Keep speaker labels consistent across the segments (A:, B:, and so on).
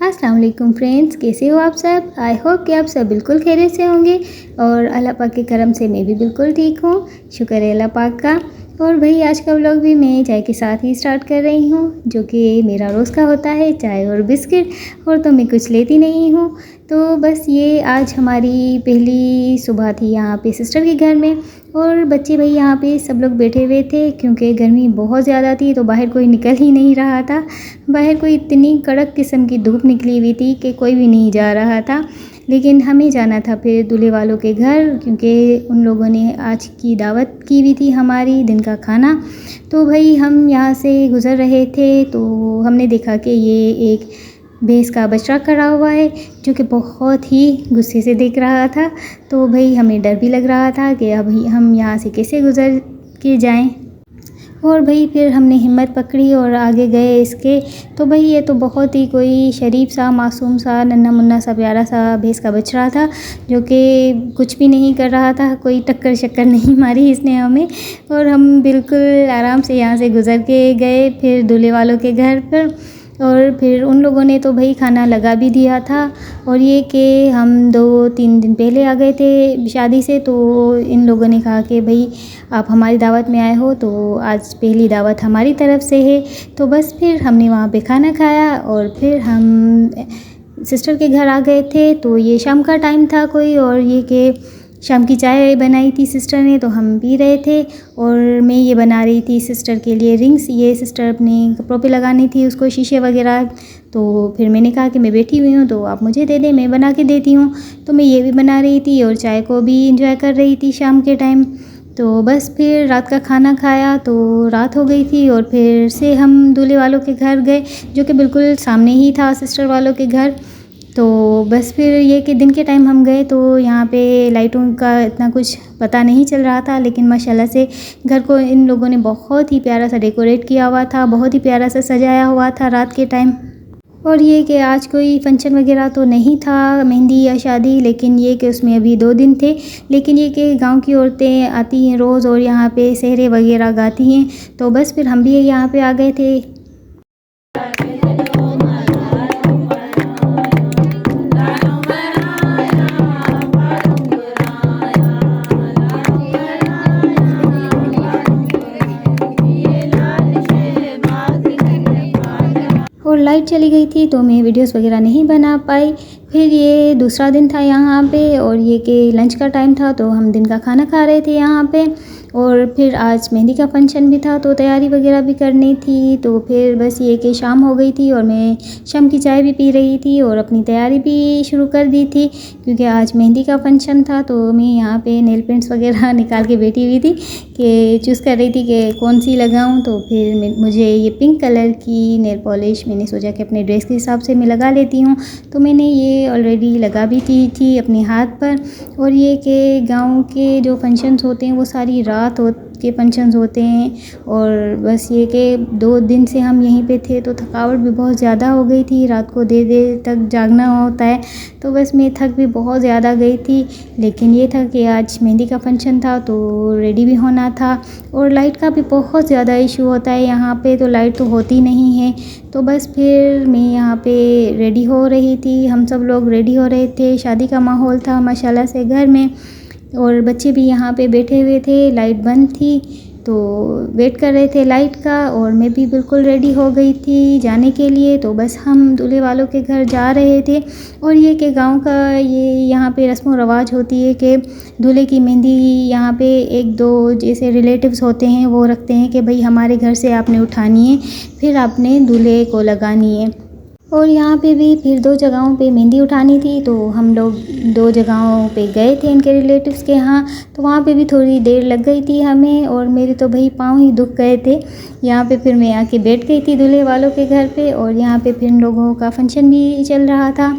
A: अस्सलाम वालेकुम फ्रेंड्स, कैसे हो आप सब। आई होप कि आप सब बिल्कुल खैरियत से होंगे और अल्लाह पाक के करम से मैं भी बिल्कुल ठीक हूँ। शुक्र है अल्लाह पाक का। और भाई आज का व्लॉग भी मैं चाय के साथ ही स्टार्ट कर रही हूँ, जो कि मेरा रोज़ का होता है, चाय और बिस्किट। और तो मैं कुछ लेती नहीं हूँ, तो बस ये आज हमारी पहली सुबह थी यहाँ पे सिस्टर के घर में। और बच्चे भाई यहाँ पे सब लोग बैठे हुए थे, क्योंकि गर्मी बहुत ज़्यादा थी तो बाहर कोई निकल ही नहीं रहा था। बाहर कोई इतनी कड़क किस्म की धूप निकली हुई थी कि कोई भी नहीं जा रहा था। लेकिन हमें जाना था फिर दूल्हे वालों के घर, क्योंकि उन लोगों ने आज की दावत की हुई थी हमारी दिन का खाना। तो भाई हम यहाँ से गुज़र रहे थे तो हमने देखा कि ये एक भैंस का बछड़ा खड़ा हुआ है, जो कि बहुत ही गुस्से से देख रहा था। तो भाई हमें डर भी लग रहा था कि अभी हम यहाँ से कैसे गुज़र के जाएं। और भाई फिर हमने हिम्मत पकड़ी और आगे गए इसके। तो भाई ये तो बहुत ही कोई शरीफ सा, मासूम सा, नन्हा मुन्ना सा, प्यारा सा भैंस का बछड़ा था, जो कि कुछ भी नहीं कर रहा था। कोई टक्कर शक्कर नहीं मारी इसने हमें। और हम बिल्कुल आराम से यहाँ से गुज़र के गए फिर दूल्हे वालों के घर पर। और फिर उन लोगों ने तो भाई खाना लगा भी दिया था। और ये कि हम 2-3 दिन पहले आ गए थे शादी से, तो इन लोगों ने कहा कि भाई आप हमारी दावत में आए हो तो आज पहली दावत हमारी तरफ से है। तो बस फिर हमने वहाँ पे खाना खाया और फिर हम सिस्टर के घर आ गए थे। तो ये शाम का टाइम था कोई, और ये कि शाम की चाय बनाई थी सिस्टर ने, तो हम पी रहे थे। और मैं ये बना रही थी सिस्टर के लिए रिंग्स, ये सिस्टर अपने कपड़ों पे लगानी थी उसको, शीशे वगैरह। तो फिर मैंने कहा कि मैं बैठी हुई हूँ तो आप मुझे दे दें, मैं बना के देती हूँ। तो मैं ये भी बना रही थी और चाय को भी इंजॉय कर रही थी शाम के टाइम। तो बस फिर रात का खाना खाया तो रात हो गई थी, और फिर से हम दूल्हे वालों के घर गए, जो कि बिल्कुल सामने ही था सिस्टर वालों के घर। तो बस फिर ये कि दिन के टाइम हम गए तो यहाँ पे लाइटों का इतना कुछ पता नहीं चल रहा था, लेकिन माशाल्लाह से घर को इन लोगों ने बहुत ही प्यारा सा डेकोरेट किया हुआ था, बहुत ही प्यारा सा सजाया हुआ था रात के टाइम। और ये कि आज कोई फंक्शन वगैरह तो नहीं था, मेहंदी या शादी, लेकिन ये कि उसमें अभी 2 दिन थे। लेकिन ये कि गांव की औरतें आती हैं रोज़ और यहाँ पे सहरे वगैरह गाती हैं। तो बस फिर हम भी यहाँ पे आ गए थे। और लाइट चली गई थी तो मैं वीडियोस वगैरह नहीं बना पाई। फिर ये दूसरा दिन था यहाँ पे, और ये कि लंच का टाइम था तो हम दिन का खाना खा रहे थे यहाँ पे। और फिर आज मेहंदी का फंक्शन भी था तो तैयारी वगैरह भी करनी थी। तो फिर बस ये कि शाम हो गई थी और मैं शाम की चाय भी पी रही थी और अपनी तैयारी भी शुरू कर दी थी, क्योंकि आज मेहंदी का फंक्शन था। तो मैं यहाँ पे नेल पेंट्स वगैरह निकाल के बैठी हुई थी कि चूज़ कर रही थी कि कौन सी लगाऊं। तो फिर मुझे ये पिंक कलर की नेल पॉलिश मैंने सोचा कि अपने ड्रेस के हिसाब से मैं लगा लेती हूँ। तो मैंने ये ऑलरेडी लगा भी थी अपने हाथ पर। और ये कि गांव के जो फंक्शंस होते हैं वो सारी रात के फंक्शंस होते हैं। और बस ये कि 2 दिन से हम यहीं पे थे तो थकावट भी बहुत ज़्यादा हो गई थी, रात को देर देर तक जागना होता है। तो बस मैं थक भी बहुत ज़्यादा गई थी। लेकिन ये था कि आज मेहंदी का फंक्शन था तो रेडी भी होना था, और लाइट का भी बहुत ज़्यादा इशू होता है यहाँ पे, तो लाइट तो होती नहीं है। तो बस फिर मैं यहाँ पे रेडी हो रही थी, हम सब लोग रेडी हो रहे थे। शादी का माहौल था माशाल्लाह से घर में, और बच्चे भी यहाँ पे बैठे हुए थे। लाइट बंद थी तो वेट कर रहे थे लाइट का, और मैं भी बिल्कुल रेडी हो गई थी जाने के लिए। तो बस हम दूल्हे वालों के घर जा रहे थे। और ये कि गांव का ये यहाँ पे रस्म व रवाज होती है कि दूल्हे की मेहंदी यहाँ पे 1-2 जैसे रिलेटिव्स होते हैं वो रखते हैं कि भाई हमारे घर से आपने उठानी है, फिर आपने दूल्हे को लगानी है। और यहाँ पे भी फिर 2 जगहों पे मेहंदी उठानी थी, तो हम लोग 2 जगहों पे गए थे इनके रिलेटिव्स के यहाँ। तो वहाँ पे भी थोड़ी देर लग गई थी हमें, और मेरे तो भाई पाँव ही दुख गए थे यहाँ पे। फिर मैं आके बैठ गई थी दूल्हे वालों के घर पे, और यहाँ पे फिर इन लोगों का फंक्शन भी चल रहा था,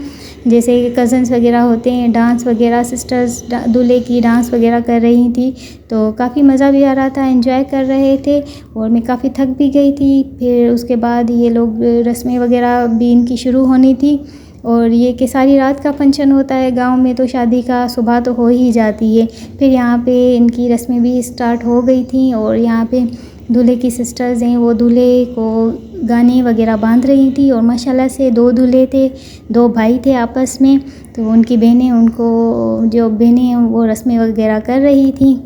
A: जैसे कज़न्स वगैरह होते हैं, डांस वगैरह, सिस्टर्स दूल्हे की डांस वगैरह कर रही थी। तो काफ़ी मज़ा भी आ रहा था, एंजॉय कर रहे थे, और मैं काफ़ी थक भी गई थी। फिर उसके बाद ये लोग रस्में वगैरह भी इनकी शुरू होनी थी। और ये कि सारी रात का फंक्शन होता है गांव में, तो शादी का सुबह तो हो ही जाती है। फिर यहाँ पे इनकी रस्में भी स्टार्ट हो गई थी, और यहाँ पे दूल्हे की सिस्टर्स हैं वो दूल्हे को गाने वगैरह बांध रही थी और माशाल्लाह से 2 दूल्हे थे, 2 भाई थे आपस में, तो उनकी बहनें उनको जो बहनें हैं वो रस्में वगैरह कर रही थी।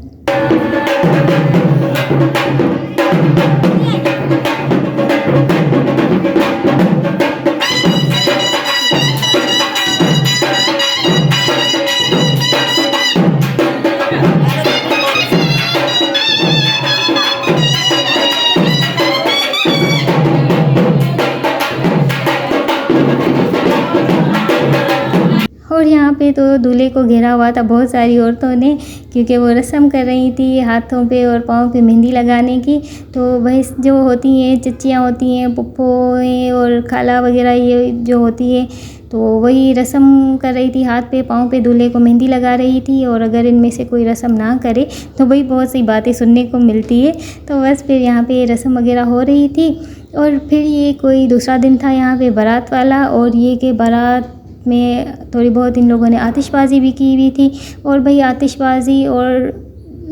A: और यहाँ पे तो दूल्हे को घेरा हुआ था बहुत सारी औरतों ने, क्योंकि वो रस्म कर रही थी हाथों पे और पाँव पे मेहंदी लगाने की। तो वही जो होती हैं चच्चियाँ होती हैं, फुप्पोएँ और खाला वगैरह ये जो होती है, तो वही रस्म कर रही थी, हाथ पे पाँव पे दूल्हे को मेहंदी लगा रही थी। और अगर इनमें से कोई रस्म ना करे तो वही बहुत सी बातें सुनने को मिलती है। तो बस फिर यहाँ पे रस्म वगैरह हो रही थी और फिर ये कोई दूसरा दिन था यहाँ पे बारात वाला, और ये कि बारात में थोड़ी बहुत इन लोगों ने आतिशबाज़ी भी की हुई थी। और भाई आतिशबाज़ी और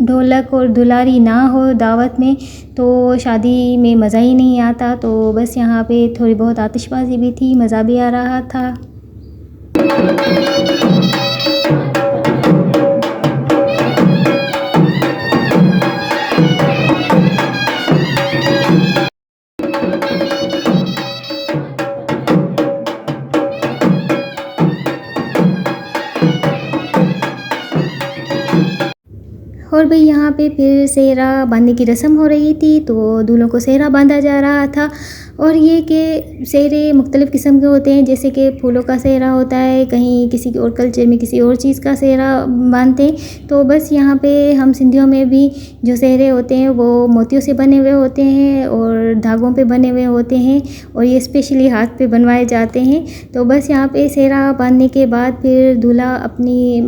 A: ढोलक और दुलारी ना हो दावत में तो शादी में मज़ा ही नहीं आता। तो बस यहाँ पे थोड़ी बहुत आतिशबाज़ी भी थी, मज़ा भी आ रहा था। और भाई यहाँ पे फिर सेहरा बांधने की रस्म हो रही थी, तो दूल्हों को सेहरा बांधा जा रहा था। और ये कि सेहरे मुख्तलिफ़ किस्म के होते हैं, जैसे कि फूलों का सेहरा होता है, कहीं किसी और कल्चर में किसी और चीज़ का सेहरा बांधते हैं। तो बस यहाँ पे हम सिंधियों में भी जो सेहरे होते हैं वो मोतियों से बने हुए होते हैं और धागों पे बने हुए होते हैं, और ये स्पेशली हाथ पे बनवाए जाते हैं। तो बस यहाँ पे सेहरा बांधने के बाद फिर दूल्हा अपनी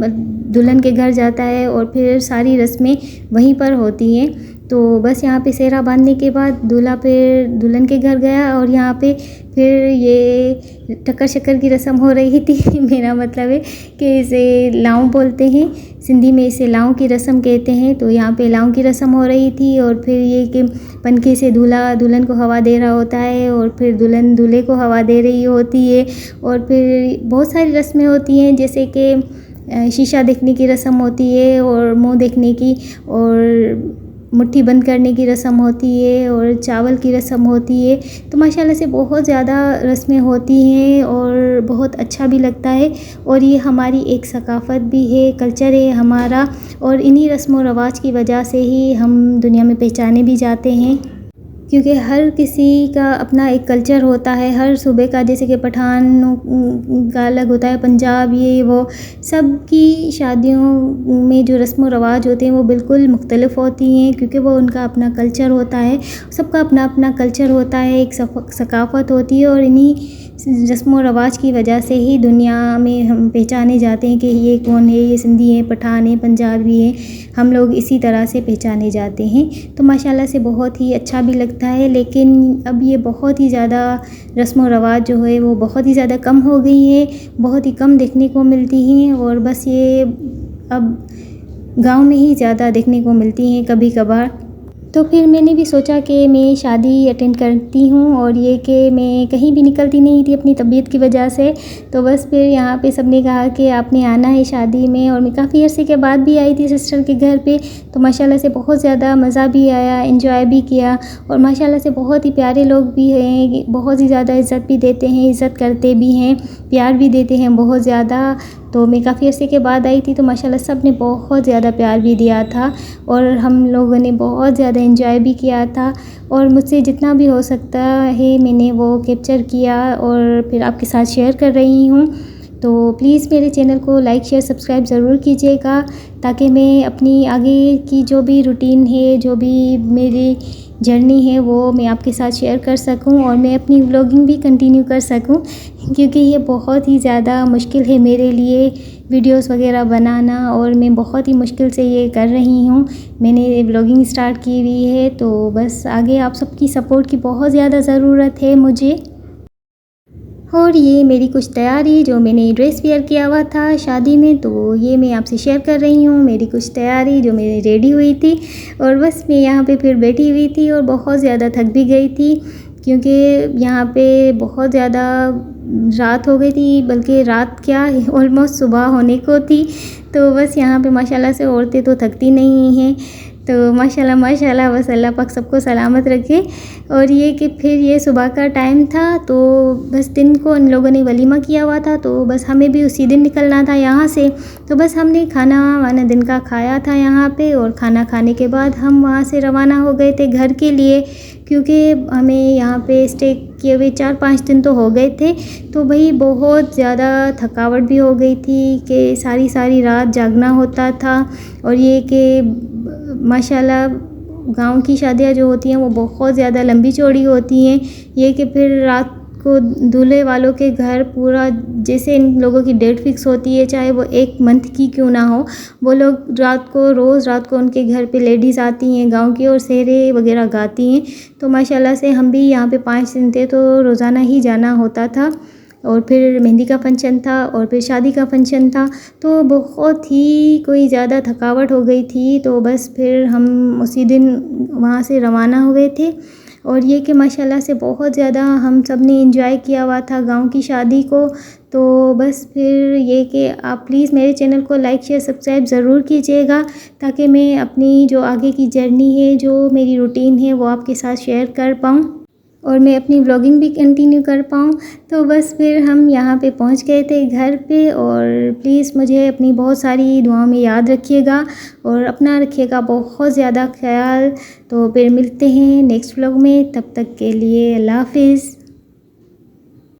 A: दुल्हन के घर जाता है और फिर सारी रस्में वहीं पर होती हैं। तो बस यहाँ पे सेहरा बांधने के बाद दूल्हा फिर दुल्हन के घर गया, और यहाँ पे फिर ये टक्कर शक्कर की रस्म हो रही थी। मेरा मतलब है कि इसे लाऊं बोलते हैं, सिंधी में इसे लाऊं की रस्म कहते हैं। तो यहाँ पे लाऊं की रस्म हो रही थी, और फिर ये कि पनखे से दूल्हा दुल्हन को हवा दे रहा होता है और फिर दुल्हन दूल्हे को हवा दे रही होती है। और फिर बहुत सारी रस्में होती हैं, जैसे कि शीशा देखने की रस्म होती है और मुंह देखने की, और मुट्ठी बंद करने की रस्म होती है, और चावल की रस्म होती है। तो माशाल्लाह से बहुत ज़्यादा रस्में होती हैं और बहुत अच्छा भी लगता है। और ये हमारी एक सकाफ़त भी है, कल्चर है हमारा, और इन्हीं रस्म व रवाज की वजह से ही हम दुनिया में पहचाने भी जाते हैं। क्योंकि हर किसी का अपना एक कल्चर होता है, हर सूबे का, जैसे कि पठान का अलग होता है, पंजाब ये वो, सब की शादियों में जो रस्म व रवाज होते हैं वो बिल्कुल मुख्तलिफ़ होती हैं, क्योंकि वो उनका अपना कल्चर होता है। सबका अपना अपना कल्चर होता है, एक सकाफ़त होती है, और इन्हीं रस्म व रवाज की वजह से ही दुनिया में हम पहचाने जाते हैं कि ये कौन है, ये सिंधी है, पठान है, पंजाबी है, हम लोग इसी तरह से पहचाने जाते हैं। तो माशाल्लाह से बहुत ही अच्छा भी लगता है। लेकिन अब ये बहुत ही ज़्यादा रस्म व रवाज जो है वो बहुत ही ज़्यादा कम हो गई है, बहुत ही कम देखने को मिलती हैं, और बस ये अब गांव में ही ज़्यादा देखने को मिलती हैं कभी कभार। तो फिर मैंने भी सोचा कि मैं शादी अटेंड करती हूँ, और ये कि मैं कहीं भी निकलती नहीं थी अपनी तबीयत की वजह से। तो बस फिर यहाँ पे सबने कहा कि आपने आना है शादी में, और मैं काफ़ी अरसे के बाद भी आई थी सिस्टर के घर पे। तो माशाल्लाह से बहुत ज़्यादा मज़ा भी आया, एंजॉय भी किया, और माशाल्लाह से बहुत ही प्यारे लोग भी हैं, बहुत ही ज़्यादा इज़्ज़त भी देते हैं, इज़्ज़त करते भी हैं, प्यार भी देते हैं बहुत ज़्यादा। तो मैं काफ़ी अरसे के बाद आई थी, तो माशाल्लाह सब ने बहुत ज़्यादा प्यार भी दिया था, और हम लोगों ने बहुत ज़्यादा एंजॉय भी किया था। और मुझसे जितना भी हो सकता है मैंने वो कैप्चर किया और फिर आपके साथ शेयर कर रही हूँ। तो प्लीज़ मेरे चैनल को लाइक शेयर सब्सक्राइब ज़रूर कीजिएगा, ताकि मैं अपनी आगे की जो भी रूटीन है, जो भी मेरी जर्नी है, वो मैं आपके साथ शेयर कर सकूं, और मैं अपनी व्लॉगिंग भी कंटिन्यू कर सकूं, क्योंकि ये बहुत ही ज़्यादा मुश्किल है मेरे लिए वीडियोस वगैरह बनाना, और मैं बहुत ही मुश्किल से ये कर रही हूँ। मैंने व्लॉगिंग स्टार्ट की हुई है, तो बस आगे आप सबकी सपोर्ट की बहुत ज़्यादा ज़रूरत है मुझे। और ये मेरी कुछ तैयारी जो मैंने ड्रेस वेयर किया हुआ था शादी में, तो ये मैं आपसे शेयर कर रही हूँ। मेरी कुछ तैयारी जो मेरी रेडी हुई थी, और बस मैं यहाँ पे फिर बैठी हुई थी और बहुत ज़्यादा थक भी गई थी, क्योंकि यहाँ पे बहुत ज़्यादा रात हो गई थी, बल्कि रात क्या ऑलमोस्ट सुबह होने को थी। तो बस यहाँ पे माशाल्लाह से औरतें तो थकती नहीं हैं, तो माशाल्लाह माशाल्लाह, बस अल्लाह पाक सबको सलामत रखे। और ये कि फिर ये सुबह का टाइम था, तो बस दिन को उन लोगों ने वलीमा किया हुआ था, तो बस हमें भी उसी दिन निकलना था यहाँ से। तो बस हमने खाना वाना दिन का खाया था यहाँ पे, और खाना खाने के बाद हम वहाँ से रवाना हो गए थे घर के लिए, क्योंकि हमें यहाँ पे स्टे किए हुए 4-5 दिन तो हो गए थे। तो भाई बहुत ज़्यादा थकावट भी हो गई थी कि सारी सारी रात जागना होता था। और ये कि माशाल्लाह गांव की शादियां जो होती हैं वो बहुत ज़्यादा लंबी चौड़ी होती हैं। ये कि फिर रात को दूल्हे वालों के घर पूरा, जैसे इन लोगों की डेट फिक्स होती है, चाहे वो 1 मंथ की क्यों ना हो, वो लोग रोज़ रात को उनके घर पे लेडीज़ आती हैं गांव की, और सेहरे वगैरह गाती हैं। तो माशाल्लाह से हम भी यहाँ पे 5 दिन थे, तो रोज़ाना ही जाना होता था। और फिर मेहंदी का फंक्शन था, और फिर शादी का फंक्शन था, तो बहुत ही कोई ज़्यादा थकावट हो गई थी। तो बस फिर हम उसी दिन वहाँ से रवाना हुए थे। और ये कि माशाल्लाह से बहुत ज़्यादा हम सब ने एंजॉय किया हुआ था गांव की शादी को। तो बस फिर ये कि आप प्लीज़ मेरे चैनल को लाइक शेयर सब्सक्राइब ज़रूर कीजिएगा, ताकि मैं अपनी जो आगे की जर्नी है, जो मेरी रूटीन है, वो आपके साथ शेयर कर पाऊँ, और मैं अपनी व्लॉगिंग भी कंटिन्यू कर पाऊँ। तो बस फिर हम यहाँ पे पहुँच गए थे घर पे, और प्लीज़ मुझे अपनी बहुत सारी दुआओं में याद रखिएगा, और अपना रखिएगा बहुत ज़्यादा ख्याल। तो फिर मिलते हैं नेक्स्ट व्लॉग में, तब तक के लिए अल्लाह हाफिज़।